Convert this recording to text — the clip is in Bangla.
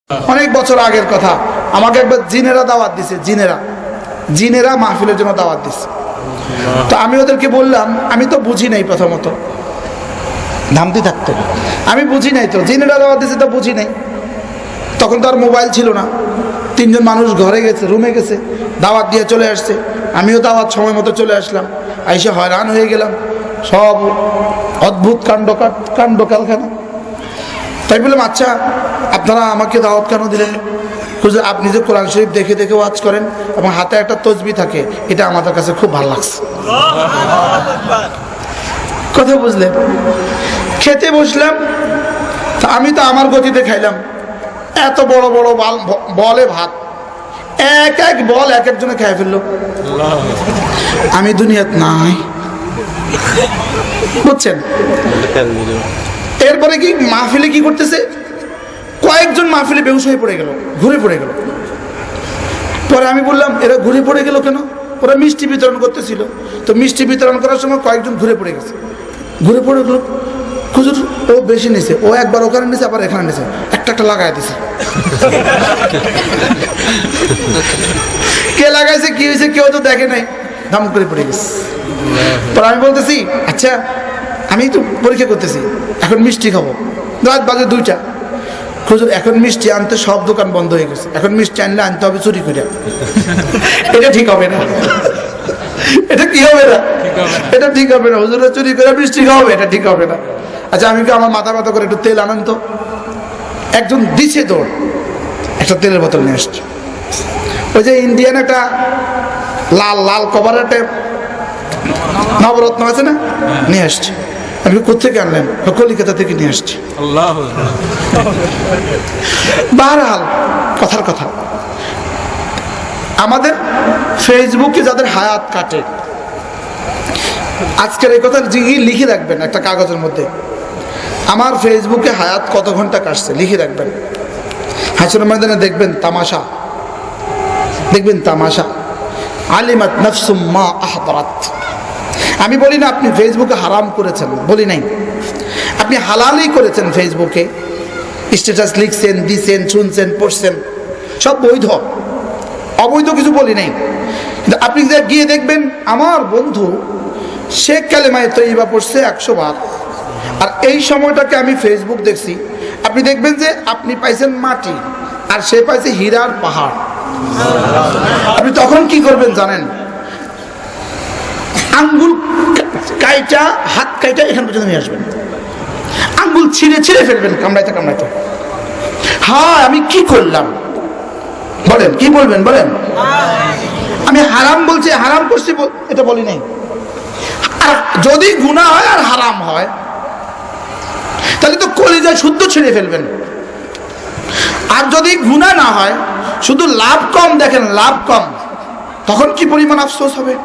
অনেক বছর আগের কথা, আমাকে একবার জিনেরা দাওয়াত দিছে। জিনেরা মাহফিলের জন্য দাওয়াত দিছে। তো আমি ওদেরকে বললাম, আমি তো বুঝি নাই, প্রথমত ধামতি থাকতো, আমি বুঝি নাই, তো জিনেরা দাওয়াত দিছে তো বুঝি নাই। তখন তো আর মোবাইল ছিল না, তিনজন মানুষ ঘরে গেছে, রুমে গেছে, দাওয়াত দিয়ে চলে আসছে। আমিও দাওয়াত সময় মতো চলে আসলাম, আইসে হয়রান হয়ে গেলাম। সব অদ্ভুত কাণ্ড কারখানা। তাই বললাম, আচ্ছা আপনারা আমাকে দাওয়াত কেন দিলেন? হুজুর, আপনি যে কোরআন শরীফ দেখে দেখে ওয়াজ করেন এবং হাতে একটা তসবিহ থাকে, এটা আমাদের কাছে খুব ভালো লাগছে। কথা বুঝলেন? খেতে বসলাম, আমি তো আমার গতিতে খাইলাম। এত বড় বড় বলে ভাত, এক এক বল এক একজনে খেয়ে ফেললো। আমি দুনিয়াত নাই, বুঝছেন? এরপরে কি মাহফিলে কি করতেছে, কয়েকজন মাহফিলে বেহুশ হয়ে পড়ে গেল, ঘুরে পড়ে গেল। পরে আমি বললাম, এরা ঘুরে পড়ে গেল কেন? ওরা মিষ্টি বিতরণ করতেছিল, তো মিষ্টি বিতরণ করার সময় কয়েকজন ঘুরে পড়ে গেছে। ঘুরে পড়ে গেল, হুজুর ও বেশি নিছে, ও একবার ওখানে নিছে, আবার এখানে নিছে, একটা একটা লাগাই দিছে। কে লাগাইছে, কি হয়েছে, কেউ তো দেখে নাই, দাম করে পড়ে গেছে। পরে আমি বলতেছি, আচ্ছা আমি তো পরীক্ষা করতেছি, এখন মিষ্টি খাবো, রাত বাজে 2টা। হুজুর এখন মিষ্টি আনতে সব দোকান বন্ধ হয়ে গেছে, এখন মিষ্টি আনলে আনতে হবে চুরি করে। এটা ঠিক হবে না, এটা কি হবে না, এটা ঠিক হবে না। হুজুরে চুরি করে মিষ্টি খাওয়াবে, এটা ঠিক হবে না। আচ্ছা আমি কি, আমার মাথা ব্যথা করে একটু তেল আনেন তো। একজন দিছে দৌড়, একটা তেলের বোতল নিয়ে আসছে। ওই যে ইন্ডিয়ান একটা লাল লাল কভারের একটা নবরত্ন আছে না, নিয়ে আসছে। আমি কোথেকে আনলেন? কলিকাতা থেকে নিয়ে আসছি। বারহাল কথার কথা, আমাদের ফেসবুকে যাদের হায়াত কাটে, আজকের এই কথা লিখে রাখবেন একটা কাগজের মধ্যে, আমার ফেসবুকে হায়াত কত ঘন্টা কাটছে লিখে রাখবেন। হাসরের ময়দানে দেখবেন তামাশা, দেখবেন তামাশা। আলিমাত নাফসুম মা আহদারাত। আমি বলি না আপনি ফেসবুকে হারাম করেছেন, বলি নাই, আপনি হালালই করেছেন। ফেসবুকে স্ট্যাটাস লিখছেন, দিচ্ছেন, শুনছেন, পড়ছেন, সব বৈধ, অবৈধ কিছু বলি নাই। কিন্তু আপনি গিয়ে দেখবেন, আমার বন্ধু সে কালেমায়ে তয়্যিবা পড়ছে 100 বার, আর এই সময়টাকে আমি ফেসবুক দেখছি, আপনি দেখবেন যে আপনি পাইছেন মাটি আর সে পাইছে হীরার পাহাড়। আপনি তখন কি করবেন জানেন? আঙ্গুল কাইটা, হাত কাইটা এখান পর্যন্ত নিয়ে আসবেন, আঙ্গুল ছিঁড়ে ছিঁড়ে ফেলবেন, কামড়াইতে কামড়াইতে। হ্যাঁ, আমি কি করলাম বলেন, কি বলবেন বলেন? আমি হারাম বলছি, হারাম করছি এটা বলি নাই। আর যদি গুনাহ হয় আর হারাম হয়, তাহলে তো কলিজা শুদ্ধ ছিঁড়ে ফেলবেন। আর যদি গুনাহ না হয়, শুধু লাভ কম দেখেন, লাভ কম, তখন কি পরিমাণ আফসোস হবে।